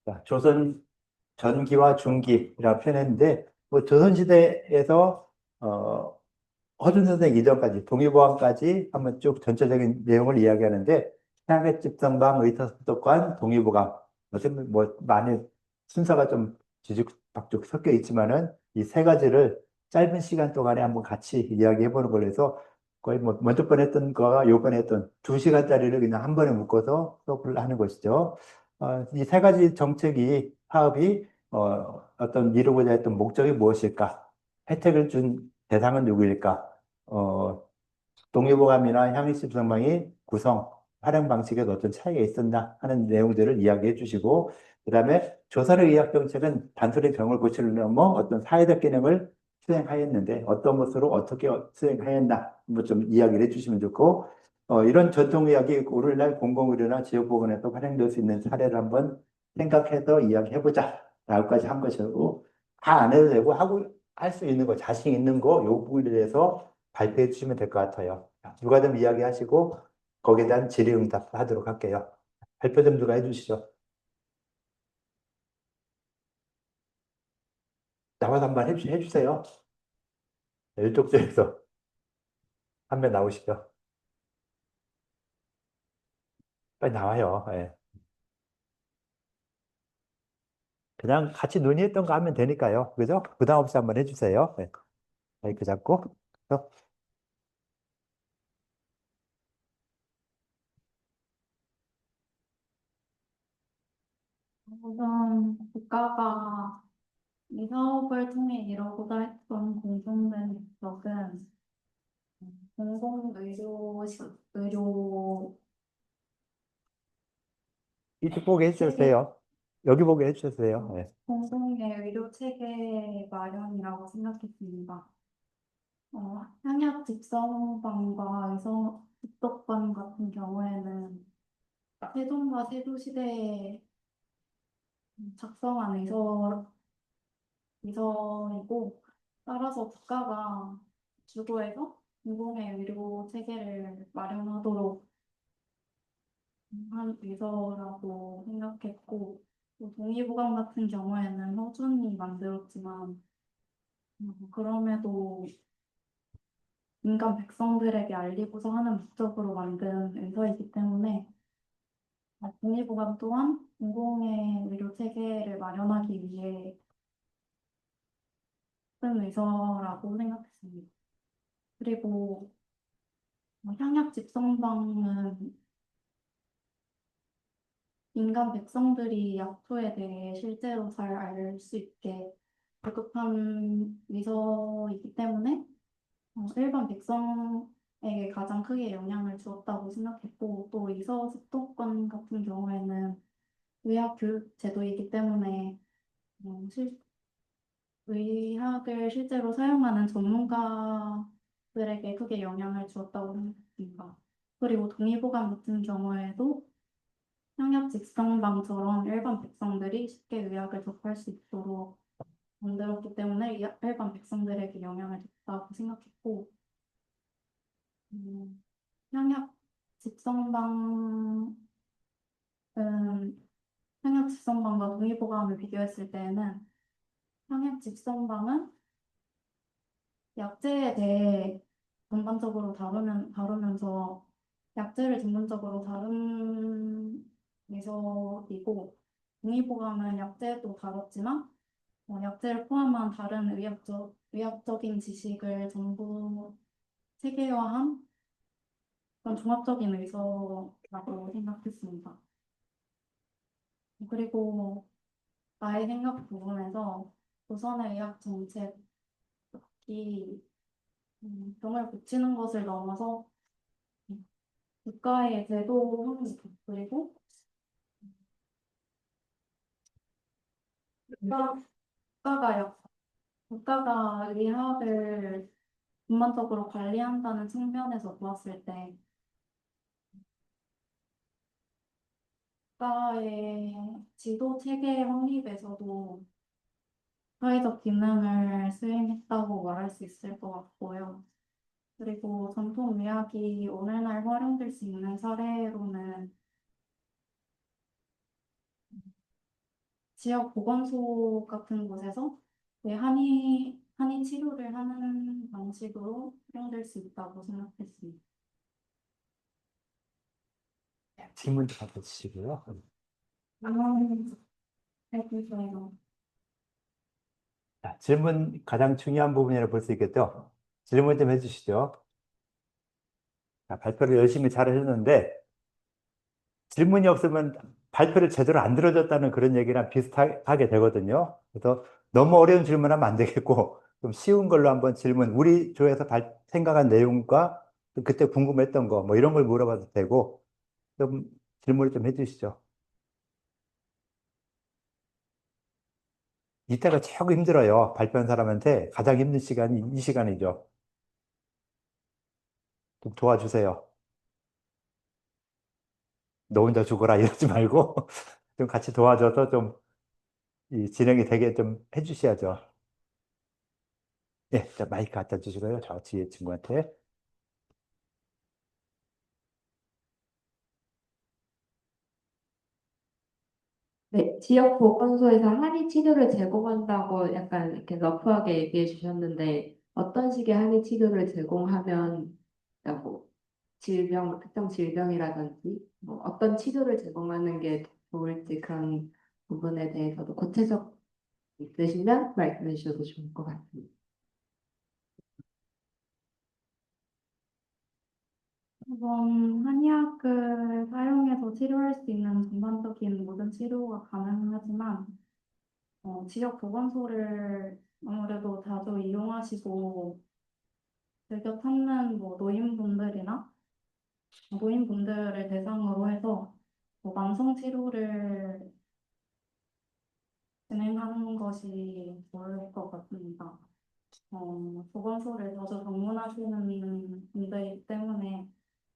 자, 조선 전기와 중기라 표현했는데, 뭐 조선시대에서 허준 선생 이전까지 동의보감까지 한번 쭉 전체적인 내용을 이야기하는데, 태양의 집성방, 의사소독관, 동의보감, 어떻게 보면 뭐 많이 순서가 좀 뒤죽박죽 섞여 있지만은 이 세 가지를 짧은 시간 동안에 한번 같이 이야기해 보는 걸로 해서 거의 뭐 먼저 번 했던 거와 요번에 했던 2시간짜리를 그냥 한 번에 묶어서 수업을 하는 것이죠. 이 세 가지 정책이 파업이 어떤 이루고자 했던 목적이 무엇일까? 혜택을 준 대상은 누구일까? 어, 동의보감이나 향일십선망이 구성, 활용 방식에 어떤 차이가 있었나 하는 내용들을 이야기해 주시고, 그 다음에 조선의 의학정책은 단순히 병을 고치를 넘어 어떤 사회적 기능을 수행하였는데 어떤 것으로 어떻게 수행하였나 한번 좀 이야기를 해주시면 좋고, 이런 전통의학이 오늘날 공공의료나 지역보건에서 활용될 수 있는 사례를 한번 생각해서 이야기해보자 라고까지 한 것이고, 다 안 해도 되고 하고 할 수 있는 거, 자신 있는 거, 요 부분에 대해서 발표해 주시면 될 것 같아요. 누가 좀 이야기하시고 거기에 대한 질의응답 하도록 할게요. 발표 좀 누가 해주시죠. 나와서 한번 해주세요. 네, 이쪽 쪽에서 한 명 나오시죠. 빨리 나와요. 예. 그냥 같이 논의했던 거 하면 되니까요. 그죠? 부담 없이 한번 해주세요. 예. 마이크 잡고. 어? 우선 국가가 이 사업을 통해 이루고자 했던 공통된 목적은 공공의료 의료 이쪽 보게 체계, 해주세요. 여기 보게 해주세요. 예. 공공의 의료 체계 마련이라고 생각했습니다. 향약 직성방과 의성 북독반 같은 경우에는 세종과 세조시대에 작성한 위서이고, 따라서 국가가 주도해서 공공의 의료 체계를 마련하도록 한 위서라고 생각했고, 또 동의보감 같은 경우에는 허준이 만들었지만, 그럼에도 민간 백성들에게 알리고자 하는 목적으로 만든 의서이기 때문에, 동의보감 또한 공공의 의료 체계를 마련하기 위해 쓴 의서라고 생각했습니다. 그리고 향약 집성방은 민간 백성들이 약초에 대해 실제로 잘 알 수 있게 급한 위서이기 때문에 일반 백성에게 가장 크게 영향을 주었다고 생각했고, 또 위서 습도권 같은 경우에는 의학 교육 제도이기 때문에 어, 실, 의학을 실제로 사용하는 전문가들에게 크게 영향을 주었다고 생각합니다. 그리고 동의보감 같은 경우에도 협력 직성방처럼 일반 백성들이 쉽게 의학을 접할 수 있도록 만들었기 때문에 일반 백성들에게 영향을 줬다고 생각했고, 향약 직성방은 향약 직성방과 동의보감을 비교했을 때에는 향약 직성방은 약제에 대해 전반적으로 다루면서 약제를 전문적으로 다룬 미서이고, 동의보감은 약제도 다뤘지만 약제를 포함한 다른 의학적인 지식을 전부 체계화한 그런 종합적인 의서라고 생각했습니다. 그리고 나의 생각 부분에서 조선의 의학 정책이 병을 고치는 것을 넘어서 국가의 제도 확립, 그리고 국가- 국가가 국가가 의학을 전반적으로 관리한다는 측면에서 보았을 때 국가의 지도 체계 확립에서도 사회적 기능을 수행했다고 말할 수 있을 것 같고요. 그리고 전통 의학이 오늘날 활용될 수 있는 사례로는 지역 보건소 같은 곳에서 네, 한의 치료를 하는 방식으로 활용될 수 있다고 생각했습니다. 질문도 받아주시고요. 해주세요. 자, 질문 가장 중요한 부분이라고 볼 수 있겠죠? 질문 좀 해주시죠. 자, 발표를 열심히 잘 하셨는데, 질문이 없으면 발표를 제대로 안 들어줬다는 그런 얘기랑 비슷하게 되거든요. 그래서 너무 어려운 질문하면 안 되겠고, 좀 쉬운 걸로 한번 질문, 우리 조에서 생각한 내용과 또 그때 궁금했던 거, 뭐 이런 걸 물어봐도 되고, 좀 질문을 좀 해주시죠. 이때가 최고 힘들어요. 발표한 사람한테 가장 힘든 시간이 이 시간이죠. 좀 도와주세요. 너 혼자 죽어라 이러지 말고 좀 같이 도와줘서 좀 이 진행이 되게 좀 해주셔야죠. 예, 자, 마이크 갖다 주시고요. 저 뒤에 친구한테. 네, 지역 보건소에서 한의 치료를 제공한다고 약간 이렇게 러프하게 얘기해 주셨는데 어떤 식의 한의 치료를 제공하면 그러니까 뭐 특정 질병이라든지 뭐 어떤 치료를 제공하는 게 좋을지 그런 부분에 대해서도 구체적 있으시면 말씀해 주셔도 좋을 것 같습니다. 우선 한의학을 사용해서 치료할 수 있는 전반적인 모든 치료가 가능하지만 지역 보건소를 아무래도 자주 이용하시고 즐겨 찾는 뭐 노인분들을 대상으로 해서 뭐 만성 치료를 진행하는 것이 좋을 것 같습니다. 보건소를 자주 방문하시는 분들이기 때문에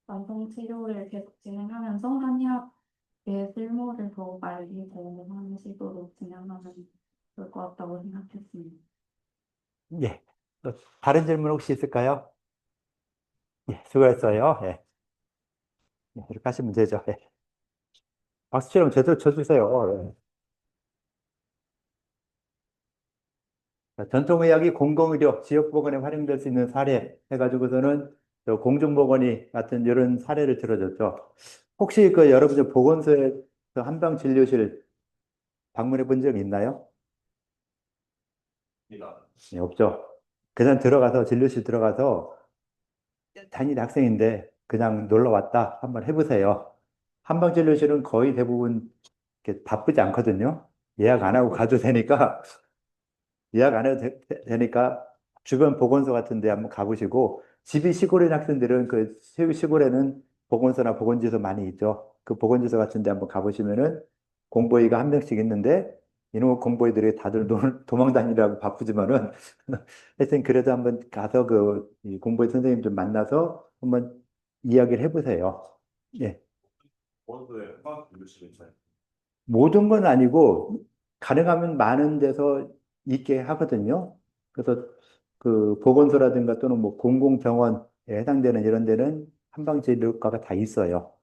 만성 치료를 계속 진행하면서 한의학의 쓸모를 더욱 알리고 하는 식으로 진행하면 좋을 것 같다고 생각했습니다. 예. 또 다른 질문 혹시 있을까요? 예, 수고했어요. 예, 예, 이렇게 하시면 되죠. 예. 박수 치면 제대로 쳐주세요. 예. 자, 전통의학이 공공의료, 지역보건에 활용될 수 있는 사례 해가지고서는 저 공중보건이 같은 이런 사례를 들어줬죠. 혹시 그 여러분들 보건소에 한방진료실 방문해 본 적 있나요? 네, 없죠. 그냥 들어가서 진료실 들어가서 다니는 학생인데 그냥 놀러 왔다 한번 해보세요. 한방진료실은 거의 대부분 이렇게 바쁘지 않거든요. 예약 안 하고 가도 되니까 예약 안 해도 되니까 주변 보건소 같은 데 한번 가보시고 집이 시골인 학생들은 그 시골에는 보건소나 보건지소 많이 있죠. 그 보건지소 같은 데 한번 가보시면은 공보이가 한 명씩 있는데 이놈의 공보이들이 다들 도망 다니라고 바쁘지만은 하여튼 그래도 한번 가서 이 공보이 선생님 좀 만나서 한번 이야기를 해보세요. 예. 모든 건 아니고 가능하면 많은 데서 있게 하거든요. 그래서 그 보건소라든가 또는 뭐 공공병원에 해당되는 이런 데는 한방진료과가 다 있어요.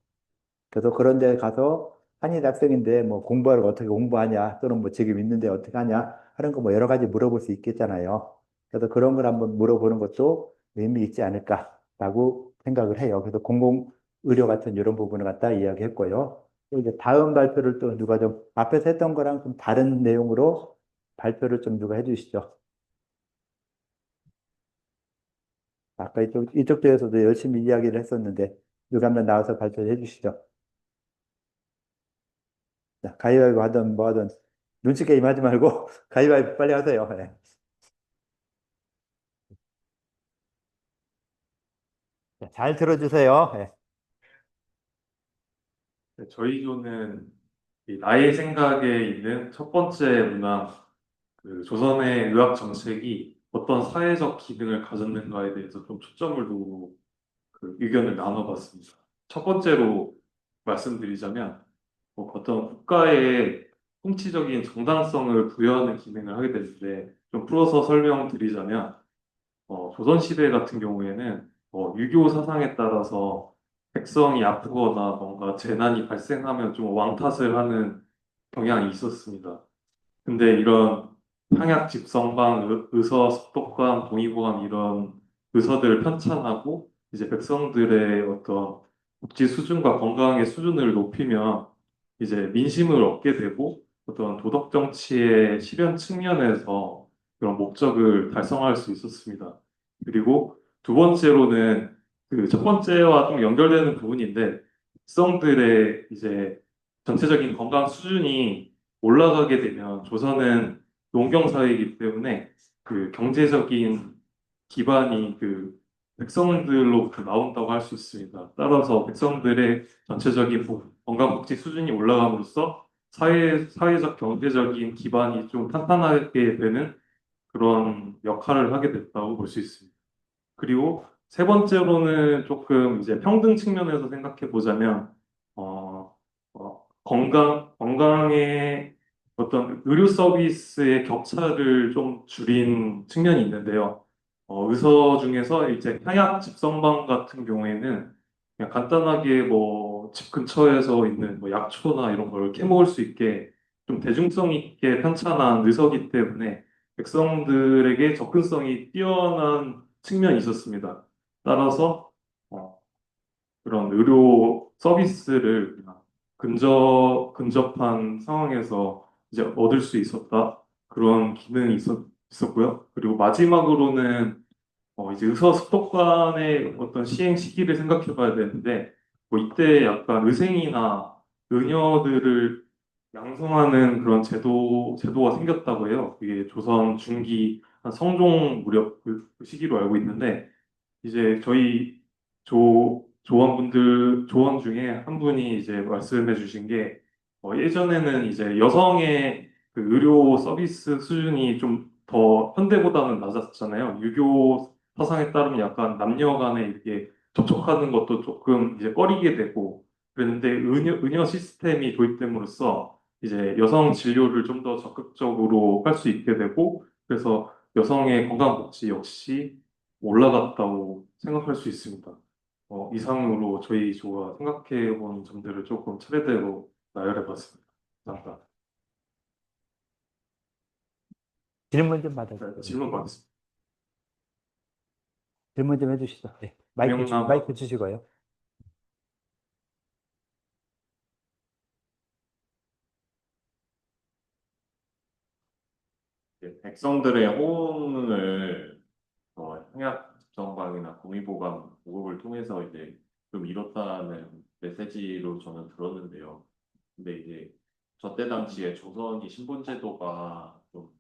그래서 그런 데 가서 한인 학생인데 뭐 공부를 어떻게 공부하냐 또는 뭐 지금 있는데 어떻게 하냐 하는 거 뭐 여러 가지 물어볼 수 있겠잖아요. 그래서 그런 걸 한번 물어보는 것도 의미 있지 않을까라고 생각을 해요. 그래서 공공의료 같은 이런 부분을 갖다 이야기했고요. 또 이제 다음 발표를 또 누가 좀 앞에서 했던 거랑 좀 다른 내용으로 발표를 좀 누가 해주시죠. 아까 이쪽 대에서도 열심히 이야기를 했었는데 누가 한번 나와서 발표해 주시죠. 자, 가위바위보 하든 뭐 하든 눈치 게임 하지 말고 가위바위보 빨리 하세요. 예. 자, 잘 들어주세요. 예. 네, 저희 조는 이 나의 생각에 있는 첫 번째 문항, 그 조선의 의학 정책이 어떤 사회적 기능을 가졌는가에 대해서 좀 초점을 두고 그 의견을 나눠봤습니다. 첫 번째로 말씀드리자면 어떤 국가의 통치적인 정당성을 부여하는 기능을 하게 되는데 좀 풀어서 설명드리자면 조선시대 같은 경우에는 유교 사상에 따라서 백성이 아프거나 뭔가 재난이 발생하면 좀 왕탓을 하는 경향이 있었습니다. 근데 이런 향약 집성관, 의서 습독관, 동의보감 이런 의서들을 편찬하고 이제 백성들의 어떤 복지 수준과 건강의 수준을 높이면 이제 민심을 얻게 되고 어떤 도덕 정치의 실현 측면에서 그런 목적을 달성할 수 있었습니다. 그리고 두 번째로는 그 첫 번째와 좀 연결되는 부분인데 백성들의 이제 전체적인 건강 수준이 올라가게 되면 조선은 농경 사회이기 때문에 그 경제적인 기반이 그 백성들로부터 나온다고 할 수 있습니다. 따라서 백성들의 전체적인 건강복지 수준이 올라감으로써 사회적 경제적인 기반이 좀 탄탄하게 되는 그런 역할을 하게 됐다고 볼 수 있습니다. 그리고 세 번째로는 조금 이제 평등 측면에서 생각해 보자면, 건강의 어떤 의료 서비스의 격차를 좀 줄인 측면이 있는데요. 의서 중에서 이제 향약 집성방 같은 경우에는 그냥 간단하게 뭐 집 근처에서 있는 뭐 약초나 이런 걸 캐먹을 수 있게 좀 대중성 있게 편찬한 의서기 때문에 백성들에게 접근성이 뛰어난 측면이 있었습니다. 따라서 어, 그런 의료 서비스를 그냥 근접한 상황에서 이제 얻을 수 있었다. 그런 기능이 있었고요. 그리고 마지막으로는 이제 의사소통관의 어떤 시행 시기를 생각해 봐야 되는데, 뭐 이때 약간 의생이나 의녀들을 양성하는 그런 제도가 생겼다고 해요. 이게 조선 중기 한 성종 무렵 그 시기로 알고 있는데, 이제 저희 조원 중에 한 분이 이제 말씀해 주신 게, 예전에는 이제 여성의 그 의료 서비스 수준이 좀 더 현대보다는 낮았잖아요. 유교 사상에 따르면 약간 남녀 간에 이렇게 접촉하는 것도 조금 이제 꺼리게 되고 그랬는데 의료 시스템이 도입됨으로써 이제 여성 진료를 좀 더 적극적으로 할 수 있게 되고 그래서 여성의 건강복지 역시 올라갔다고 생각할 수 있습니다. 이상으로 저희 조가 생각해 본 점들을 조금 차례대로 나열해 봤습니다. 감사합니다. 질문 좀 네, 받을게요. 질문 받겠습니다. 질문 좀 해주시죠. 네. 김영남 마이크 주시고요. 백성들의 호응을 향약 정방이나 공의보감 보급을 통해서 이제 좀 이뤘다는 메시지로 저는 들었는데요. 근데 이제 저때 당시에 조선이 신분제도가 좀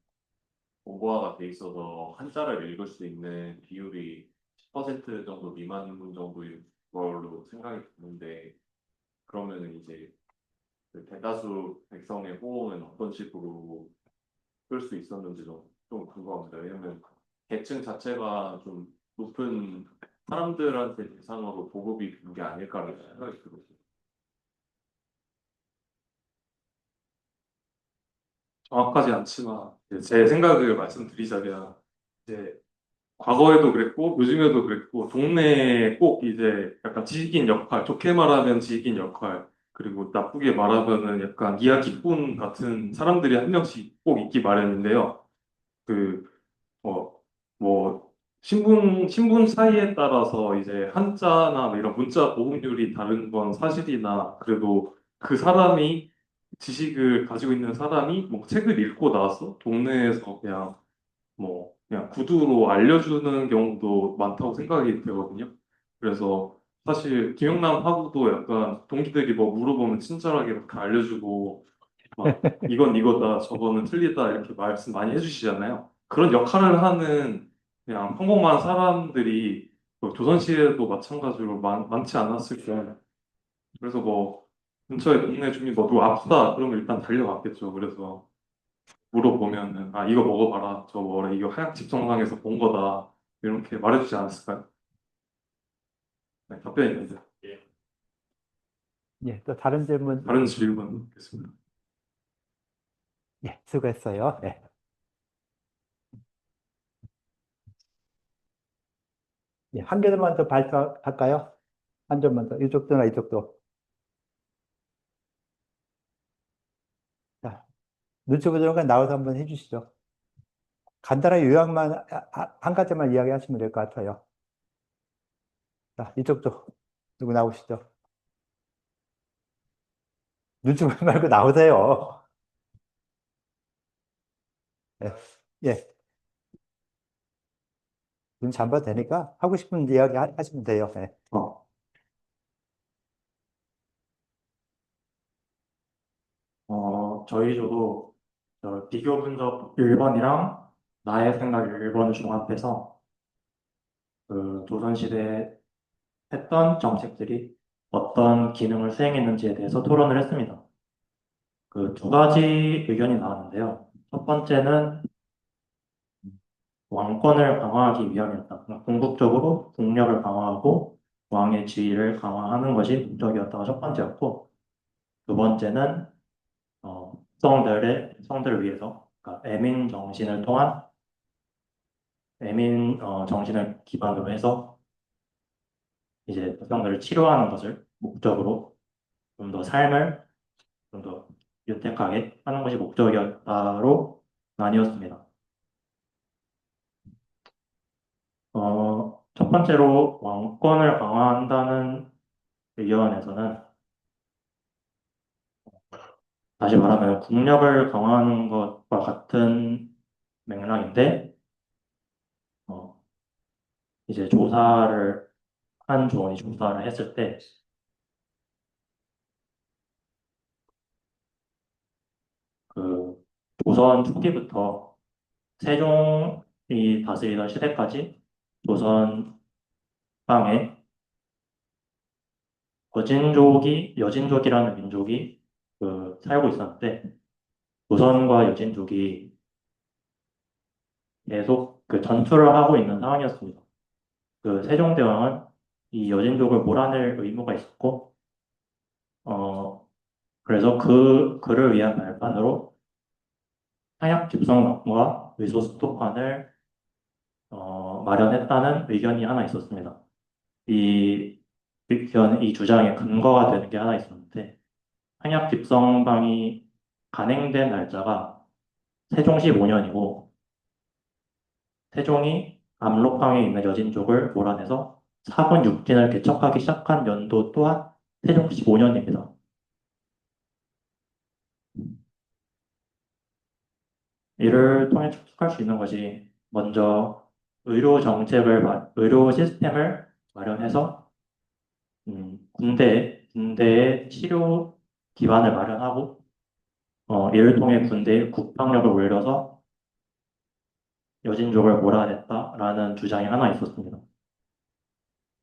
본고화가 돼 있어서 한자를 읽을 수 있는 비율이 10% 정도 미만 정도인 걸로 생각이 드는데 그러면은 이제 그 대다수 백성의 호응은 어떤 식으로 끌 수 있었는지 좀 궁금합니다. 왜냐면 계층 자체가 좀 높은 사람들한테 대상으로 보급이 된 게 아닐까라는 생각이 들어요. 정확하지 않지만 이제 제 생각을 말씀드리자면 이제 과거에도 그랬고 요즘에도 그랬고 동네에 꼭 이제 약간 지식인 역할, 좋게 말하면 지식인 역할, 그리고 나쁘게 말하면은 약간 이야기꾼 같은 사람들이 한 명씩 꼭 있기 마련인데요. 그 어, 뭐 신분 사이에 따라서 이제 한자나 뭐 이런 문자 보급률이 다른 건 사실이나 그래도 그 사람이 지식을 가지고 있는 사람이 뭐 책을 읽고 나서 동네에서 그냥 구두로 알려주는 경우도 많다고 생각이 되거든요. 그래서 사실 김영남하고도 약간 동기들이 뭐 물어보면 친절하게 이렇게 알려주고 막 이건 이거다 저거는 틀리다 이렇게 말씀 많이 해주시잖아요. 그런 역할을 하는 그냥 평범한 사람들이 뭐 조선시대도 마찬가지로 많지 않았을까. 그래서 뭐 근처에 동네 주민 뭐 누구 아프다 그러면 일단 달려갔겠죠. 그래서 물어보면은 아 이거 먹어봐라 저 뭐래 이거 하약 집성상에서 본 거다 이렇게 말해주지 않았을까요? 네, 답변이 있는데 예, 또 다른 질문. 다른 질문 있겠습니다. 예, 수고했어요. 예. 예, 한 개만 더 발표할까요? 한 점만 더. 이쪽도나 이쪽도. 자, 눈치 보자는 건 나와서 한번 해주시죠. 간단한 요약만 한 가지만 이야기하시면 될 것 같아요. 자, 이쪽도 누구 나오시죠? 눈치 보지 말고 나오세요. 예, 예, 눈치 안 봐도 되니까 하고 싶은 이야기 하시면 돼요. 예. 저희 조도 비교 분석 1번이랑 나의 생각 1번을 종합해서 그 조선시대에 했던 정책들이 어떤 기능을 수행했는지에 대해서 토론을 했습니다. 그 두 가지 의견이 나왔는데요. 첫 번째는 왕권을 강화하기 위함이었다. 그러니까 궁극적으로 국력을 강화하고 왕의 지위를 강화하는 것이 목적이었다가 첫 번째였고, 두 번째는 성들을 위해서, 그러니까 애민 정신을 기반으로 해서 이제 백성들을 치료하는 것을 목적으로 좀 더 삶을 좀 더 윤택하게 하는 것이 목적이었다로 나뉘었습니다. 첫 번째로 왕권을 강화한다는 의견에서는 다시 말하면 국력을 강화하는 것과 같은 맥락인데 어, 이제 한 조원이 조사를 했을 때 그 조선 초기부터 세종이 다스리던 시대까지 조선 땅에 여진족이라는 민족이 살고 있었는데 조선과 여진족이 계속 그 전투를 하고 있는 상황이었습니다. 그 세종대왕은 이 여진족을 몰아낼 의무가 있었고, 그래서 그를 위한 발판으로 하약 집성과 의소수도관을 마련했다는 의견이 하나 있었습니다. 이 주장의 근거가 되는 게 하나 있었는데, 한약 집성방이 간행된 날짜가 세종 15년이고, 세종이 압록강에 있는 여진족을 몰아내서 사군 육진을 개척하기 시작한 연도 또한 세종 15년입니다. 이를 통해 추측할 수 있는 것이 먼저 의료 시스템을 마련해서 군대의 치료 기반을 마련하고 이를 통해 군대의 국방력을 올려서 여진족을 몰아냈다라는 주장이 하나 있었습니다.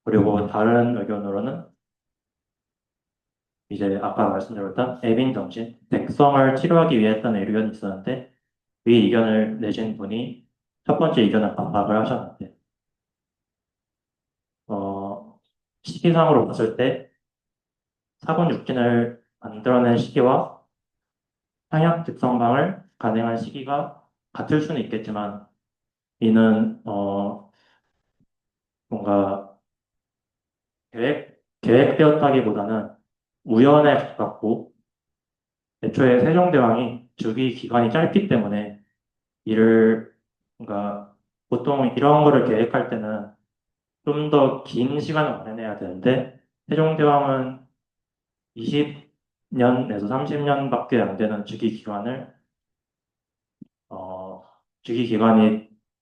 그리고 다른 의견으로는 이제 아까 말씀드렸던 애빈 정신, 백성을 치료하기 위해 했다는 의견이 있었는데 이 의견을 내신 분이 첫 번째 의견을 반박을 하셨는데 시기상으로 봤을 때 사군 육진을 만들어낸 시기와 상약 즉성방을 간행한 시기가 같을 수는 있겠지만 이는 뭔가 계획되었다기보다는 우연에 가깝고 애초에 세종대왕이 즉위 기간이 짧기 때문에 이를 그러니까 보통 이런 거를 계획할 때는 좀 더 긴 시간을 마련해야 되는데 세종대왕은 20년에서 30년밖에 안 되는 즉위 기간이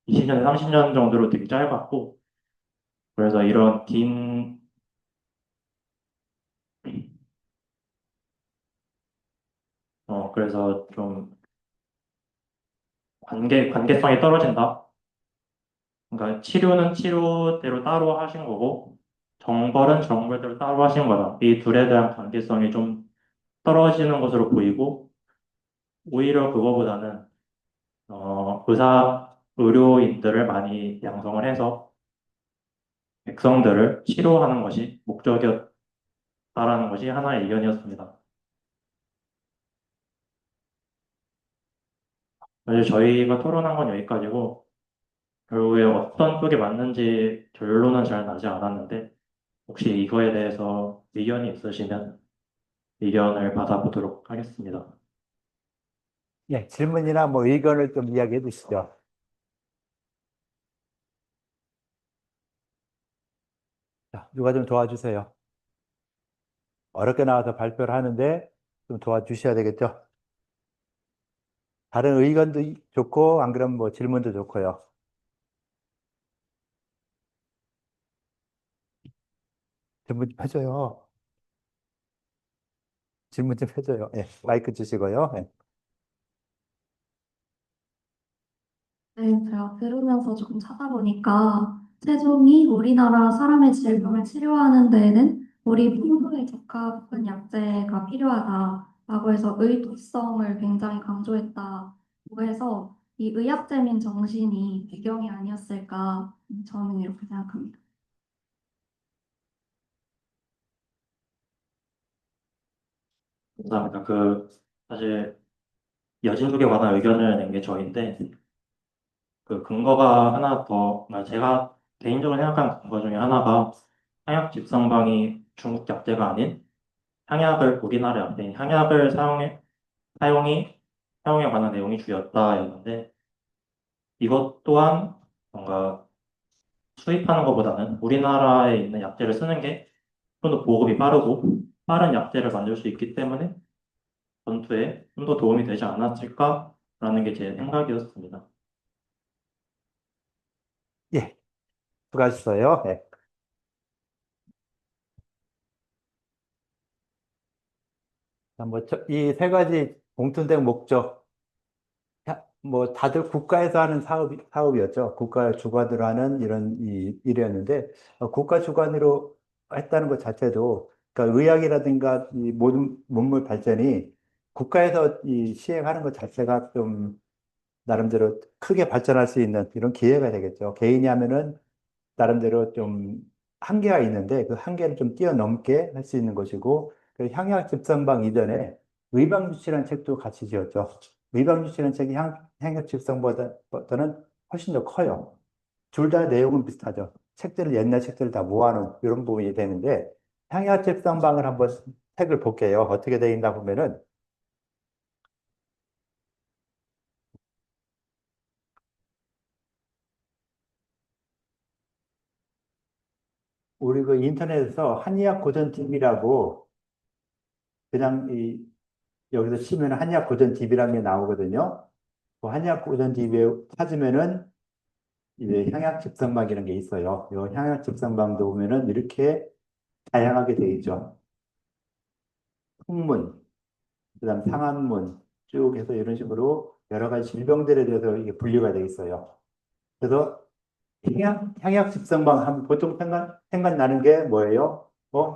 20년, 30년 정도로 되게 짧았고 그래서 이런 그래서 좀 관계성이 떨어진다. 그러니까 치료는 치료대로 따로 하신 거고 정벌은 정벌대로 따로 하신 거다. 이 둘에 대한 관계성이 좀 떨어지는 것으로 보이고 오히려 그거보다는 의료인들을 많이 양성을 해서 백성들을 치료하는 것이 목적이었다라는 것이 하나의 의견이었습니다. 사실 저희가 토론한 건 여기까지고 결국에 어떤 쪽이 맞는지 결론은 잘 나지 않았는데 혹시 이거에 대해서 의견이 있으시면 의견을 받아보도록 하겠습니다. 예, 질문이나 뭐 의견을 좀 이야기해 주시죠. 자, 누가 좀 도와주세요. 어렵게 나와서 발표를 하는데 좀 도와주셔야 되겠죠. 다른 의견도 좋고, 안 그러면 뭐 질문도 좋고요. 질문 좀 해줘요. 질문 좀 해줘요. 예, 마이크 주시고요. 예. 네, 제가 들으면서 조금 찾아보니까 최종이 우리나라 사람의 질병을 치료하는 데에는 우리 풍토에 적합한 약재가 필요하다라고 해서 의도성을 굉장히 강조했다고 해서 이 의학재민 정신이 배경이 아니었을까 저는 이렇게 생각합니다. 감사합니다. 사실 여진족에 관한 의견을 낸 게 저인데, 그 근거가 하나 더, 제가 개인적으로 생각하는 근거 중에 하나가 향약 집성방이 중국 약재가 아닌 향약을 우리나라 약재인 향약을 사용에 관한 내용이 주였다였는데, 이것 또한 뭔가 수입하는 것보다는 우리나라에 있는 약재를 쓰는 게 좀 더 보급이 빠르고 빠른 약재를 만들 수 있기 때문에 전투에 좀 더 도움이 되지 않았을까라는 게 제 생각이었습니다. 예, 수고하셨어요. 예. 뭐, 이 세 가지 공통된 목적, 뭐, 다들 국가에서 하는 사업이었죠. 국가 주관으로 하는 이런 일이었는데, 국가 주관으로 했다는 것 자체도, 그러니까 의학이라든가 이 모든 문물 발전이 국가에서 시행하는 것 자체가 좀 나름대로 크게 발전할 수 있는 이런 기회가 되겠죠. 개인이 하면은 나름대로 좀 한계가 있는데 그 한계를 좀 뛰어넘게 할 수 있는 것이고 그 향약 집성방 이전에 의방주치라는 책도 같이 지었죠. 의방주치라는 책이 향약 집성보다는 훨씬 더 커요. 둘 다 내용은 비슷하죠. 책들을 옛날 책들을 다 모아놓은 이런 부분이 되는데 향약 집성방을 한번 책을 볼게요. 어떻게 되어 있나 보면은 우리 그 인터넷에서 한의학 고전 TV라고 그냥 여기서 치면 한의학 고전 TV라는 게 나오거든요. 그 한의학 고전 TV에 찾으면은 이제 향약 집성방이라는 게 있어요. 이 향약 집성방도 보면은 이렇게 다양하게 되어 있죠. 풍문, 그다음 상한문 쭉 해서 이런 식으로 여러 가지 질병들에 대해서 이게 분류가 되어 있어요. 그래서 향약 집성방 하면 보통 생각나는 게 뭐예요?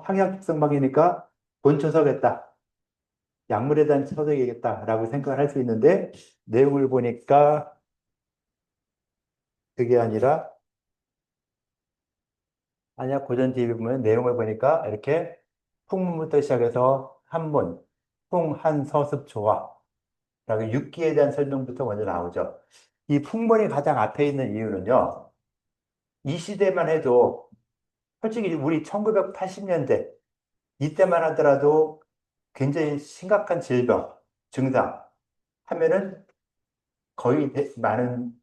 향약 집성방이니까 본초석했다. 약물에 대한 처석이겠다라고 생각을 할 수 있는데 내용을 보니까 그게 아니라 한약 고전 TV 보면 내용을 보니까 이렇게 풍문부터 시작해서 한문, 풍한서습조화, 그리고 육기에 대한 설명부터 먼저 나오죠. 이 풍문이 가장 앞에 있는 이유는요. 이 시대만 해도 솔직히 우리 1980년대 이때만 하더라도 굉장히 심각한 질병, 증상 하면은 거의 많은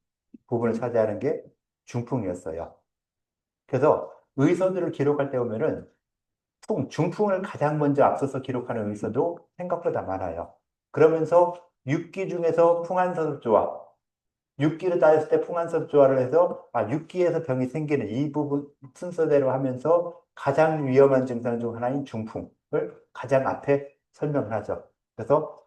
부분을 차지하는 게 중풍이었어요. 그래서 의사들을 기록할 때 보면은 중풍을 가장 먼저 앞서서 기록하는 의사도 생각보다 많아요. 그러면서 6기 중에서 풍한서습조화, 6기를 다 했을 때 풍한섭조화를 해서 6기에서 병이 생기는 이 부분 순서대로 하면서 가장 위험한 증상 중 하나인 중풍을 가장 앞에 설명을 하죠. 그래서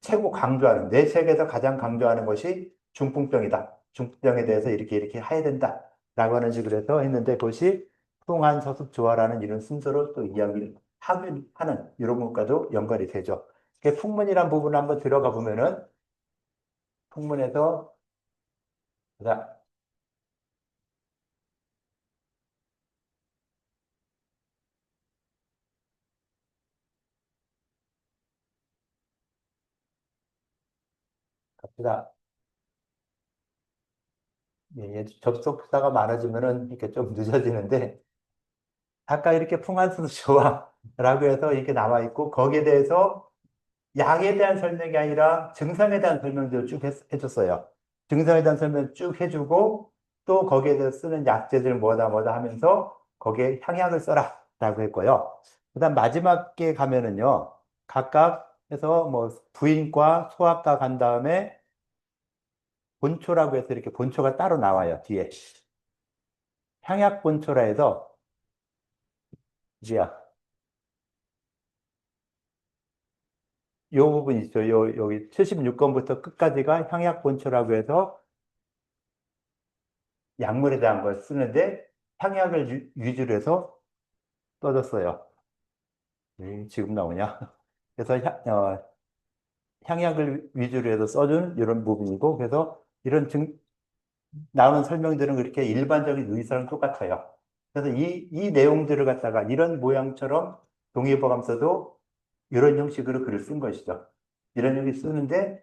최고 강조하는 내 책에서 가장 강조하는 것이 중풍병이다. 중풍병에 대해서 이렇게 해야 된다라고 하는 식으로 해서 했는데 그것이 풍한서습조화라는 이런 순서로 또 이야기를 하는 이런 것과도 연관이 되죠. 풍문이란 부분을 한번 들어가 보면은 풍문에서 자, 갑시다. 예, 접속사가 많아지면은 이렇게 좀 늦어지는데, 아까 이렇게 풍한수는 좋아라고 해서 이렇게 나와 있고, 거기에 대해서 약에 대한 설명이 아니라 증상에 대한 설명도 쭉 해줬어요. 증상에 대한 설명 쭉 해주고 또 거기에 대해서 쓰는 약재들 뭐다 뭐다 하면서 거기에 향약을 써라 라고 했고요. 그다음 마지막에 가면은요. 각각 해서 뭐 부인과 소아과 간 다음에 본초라고 해서 이렇게 본초가 따로 나와요. 뒤에. 향약 본초라 해서 이제야 요 부분 있죠. 여기 76권부터 끝까지가 향약 본초라고 해서 약물에 대한 걸 쓰는데 향약을 위주로 해서 써졌어요. 지금 나오냐? 그래서 향약을 위주로 해서 써준 이런 부분이고 그래서 이런 나오는 설명들은 그렇게 일반적인 의사랑 똑같아요. 그래서 이 내용들을 갖다가 이런 모양처럼 동의보감서도 이런 형식으로 글을 쓴 것이죠. 이런 형식 쓰는데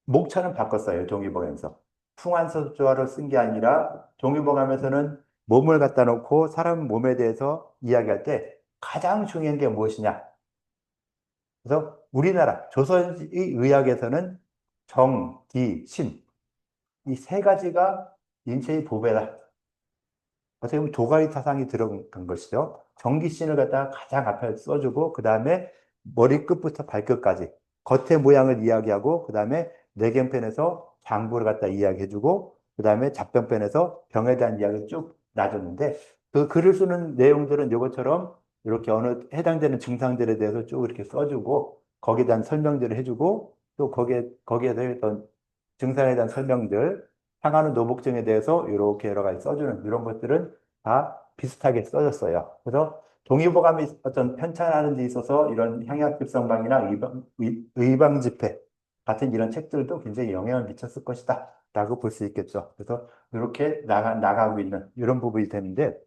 목차는 바꿨어요. 동의보감에서. 풍환서조화로 쓴 게 아니라 동의보감에서는 몸을 갖다 놓고 사람 몸에 대해서 이야기할 때 가장 중요한 게 무엇이냐? 그래서 우리나라 조선의 의학에서는 정, 기, 신 이 세 가지가 인체의 보배다. 어떻게 보면 도가니 사상이 들어간 것이죠. 정기신을 갖다가 가장 앞에 써주고 그 다음에 머리끝부터 발끝까지 겉의 모양을 이야기하고 그 다음에 내경편에서 장부를 갖다 이야기해주고 그 다음에 잡병편에서 병에 대한 이야기를 쭉 놔줬는데 그 글을 쓰는 내용들은 이것처럼 이렇게 어느 해당되는 증상들에 대해서 쭉 이렇게 써주고 거기에 대한 설명들을 해주고 또 거기에 대한 증상에 대한 설명들 항하는 노복증에 대해서 이렇게 여러 가지 써주는 이런 것들은 다 비슷하게 써졌어요. 그래서 동의보감이 어떤 편찬하는 데 있어서 이런 향약집성방이나 의방집회 같은 이런 책들도 굉장히 영향을 미쳤을 것이다 라고 볼 수 있겠죠. 그래서 이렇게 나가고 있는 이런 부분이 되는데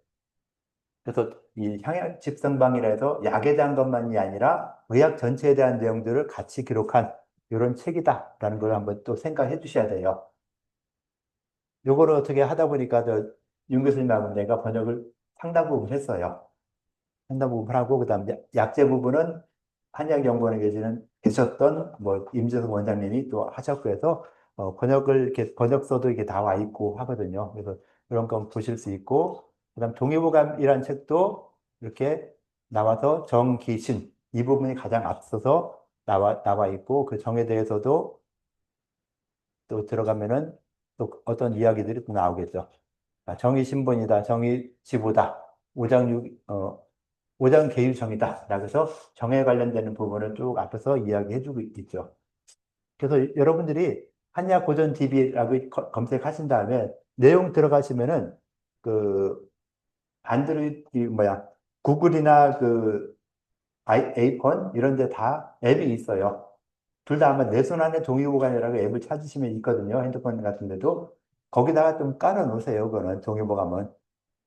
그래서 이 향약집성방이라 해서 약에 대한 것만이 아니라 의학 전체에 대한 내용들을 같이 기록한 이런 책이다라는 걸 한번 또 생각해 주셔야 돼요. 요거를 어떻게 하다 보니까 윤 교수님하고 내가 번역을 상당 부분 했어요. 상당 부분 하고 그다음 약재 부분은 한약연구원에 계셨던 뭐 임재석 원장님이 또 하셨고 해서 번역을 이렇게 번역서도 이렇게 나와 있고 하거든요. 그래서 그런 건 보실 수 있고 그다음 동의보감이라는 책도 이렇게 나와서 정기신 이 부분이 가장 앞서서 나와 있고 그 정에 대해서도 또 들어가면은 또 어떤 이야기들이 또 나오겠죠. 정의 신분이다, 정의 지부다, 오장 계유정이다. 라고 해서 정에 관련되는 부분을 쭉 앞에서 이야기해주고 있죠. 그래서 여러분들이 한약 고전 DB라고 검색하신 다음에 내용 들어가시면은 그 안드로이드 구글이나 그 아이폰 이런 데 다 앱이 있어요. 둘 다 아마 내 손 안에 동의보감이라고 앱을 찾으시면 있거든요. 핸드폰 같은 데도. 거기다가 좀 깔아 놓으세요. 그거는 동의보감은.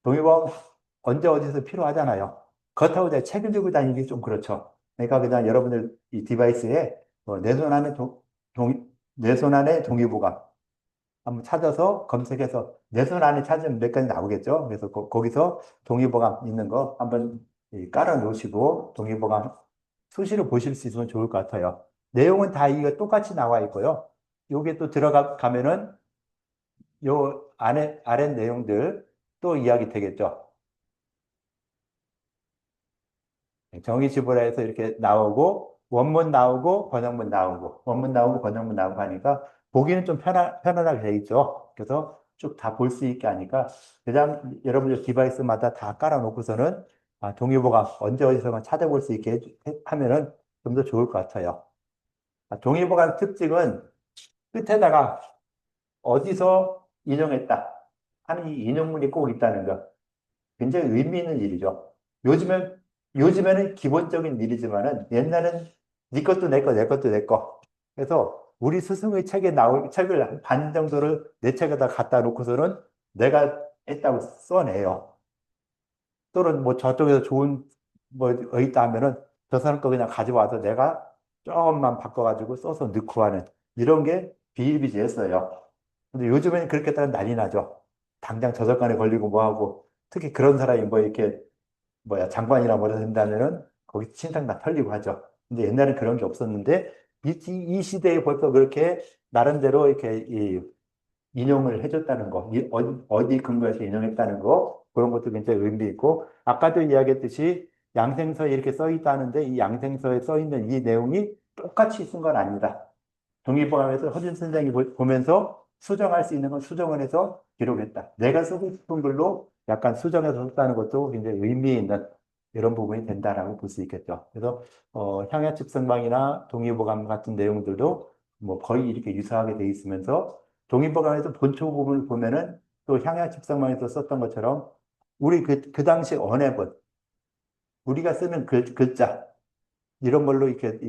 동의보감 언제 어디서 필요하잖아요. 그렇다고 내가 책을 들고 다니기 좀 그렇죠. 그러니까 그냥 여러분들 이 디바이스에 내 손 안에 내 손 안에 동의보감 한번 찾아서 검색해서 내 손 안에 찾으면 몇 가지 나오겠죠. 그래서 거기서 동의보감 있는 거 한번 깔아 놓으시고 동의보감 수시로 보실 수 있으면 좋을 것 같아요. 내용은 다 이거 똑같이 나와 있고요. 요게 또 들어가면은 요 아래 내용들 또 이야기 되겠죠. 정의지불화 해서 이렇게 나오고 원문 나오고 번역문 나오고 원문 나오고 번역문 나오고 하니까 보기는 좀 편안하게 돼 있죠. 그래서 쭉 다 볼 수 있게 하니까 그냥 여러분들 디바이스마다 다 깔아놓고서는 동의보감 언제 어디서만 찾아볼 수 있게 하면은 좀 더 좋을 것 같아요. 동의보감 특징은 끝에다가 어디서 인용했다 하는 이 인용문이 꼭 있다는 거. 굉장히 의미 있는 일이죠. 요즘에는 기본적인 일이지만은 옛날엔 네 것도 내 거, 내 것도 내 거. 그래서 우리 스승의 책을 한 반 정도를 내 책에다 갖다 놓고서는 내가 했다고 써내요. 또는 뭐 저쪽에서 좋은 뭐 있다 하면은 저 사람 거 그냥 가져와서 내가 조금만 바꿔가지고 써서 넣고 하는 이런 게 비일비재했어요. 근데 요즘에는 그렇게 따라 난리 나죠. 당장 저작권에 걸리고 뭐하고 특히 그런 사람이 뭐 이렇게 장관이나 뭐라 된다면은 거기 신상 다 털리고 하죠. 근데 옛날엔 그런 게 없었는데 이 시대에 벌써 그렇게 나름대로 이렇게 인용을 해줬다는 거, 어디 근거에서 인용했다는 거, 그런 것도 굉장히 의미 있고, 아까도 이야기했듯이 양생서에 이렇게 써 있다는데 이 양생서에 써 있는 이 내용이 똑같이 쓴 건 아니다. 동의보감에서 허준 선생이 보면서 수정할 수 있는 건 수정을 해서 기록했다. 내가 쓰고 싶은 글로 약간 수정해서 썼다는 것도 굉장히 의미 있는 이런 부분이 된다라고 볼 수 있겠죠. 그래서 향야집성방이나 동의보감 같은 내용들도 뭐 거의 이렇게 유사하게 돼 있으면서 동의보감에서 본초 부분을 보면은 또 향야집성방에서 썼던 것처럼 우리 그 당시 언해본 우리가 쓰는 글자 이런 걸로 이렇게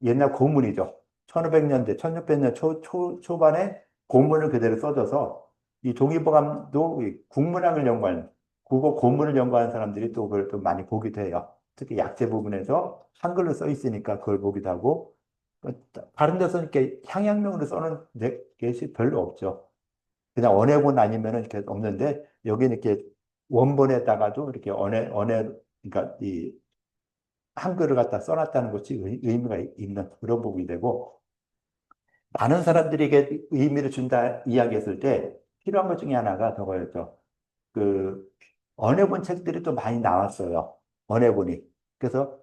옛날 고문이죠. 1500년대, 1600년 초반에 고문을 그대로 써줘서 이 동의보감도 이 국문학을 연구하는, 국어 고문을 연구하는 사람들이 또 그걸 또 많이 보기도 해요. 특히 약재 부분에서 한글로 써 있으니까 그걸 보기도 하고, 다른 데서 이렇게 향양명으로 써는 것이 별로 없죠. 그냥 언해본 아니면은 이렇게 없는데, 여기는 이렇게 원본에다가도 이렇게 그러니까 이 한글을 갖다 써놨다는 것이 의미가 있는 그런 부분이 되고, 많은 사람들에게 의미를 준다 이야기했을 때 필요한 것 중에 하나가 저거였죠. 그 언어본 책들이 또 많이 나왔어요. 언어본이. 그래서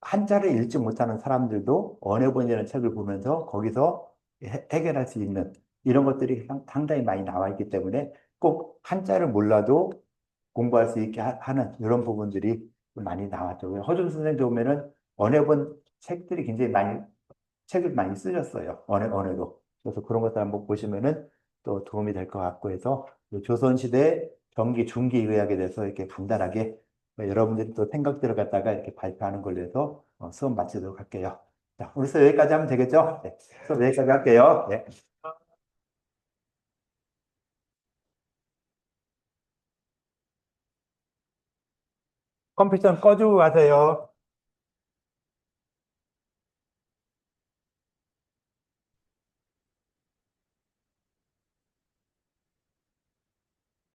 한자를 읽지 못하는 사람들도 언어본이라는 책을 보면서 거기서 해결할 수 있는 이런 것들이 상당히 많이 나와 있기 때문에 꼭 한자를 몰라도 공부할 수 있게 하는 이런 부분들이 많이 나왔죠. 허준 선생님도 보면은 언어본 책들이 굉장히 많이 책을 많이 쓰셨어요. 언어로. 그래서 그런 것들 한번 보시면은 또 도움이 될 것 같고 해서 조선시대 전기, 중기 의학에 대해서 이렇게 간단하게 여러분들이 또 생각들을 갖다가 이렇게 발표하는 걸로 해서 수업 마치도록 할게요. 자, 오늘 수업 여기까지 하면 되겠죠? 네, 수업 여기까지 할게요. 네. 컴퓨터 꺼주고 가세요.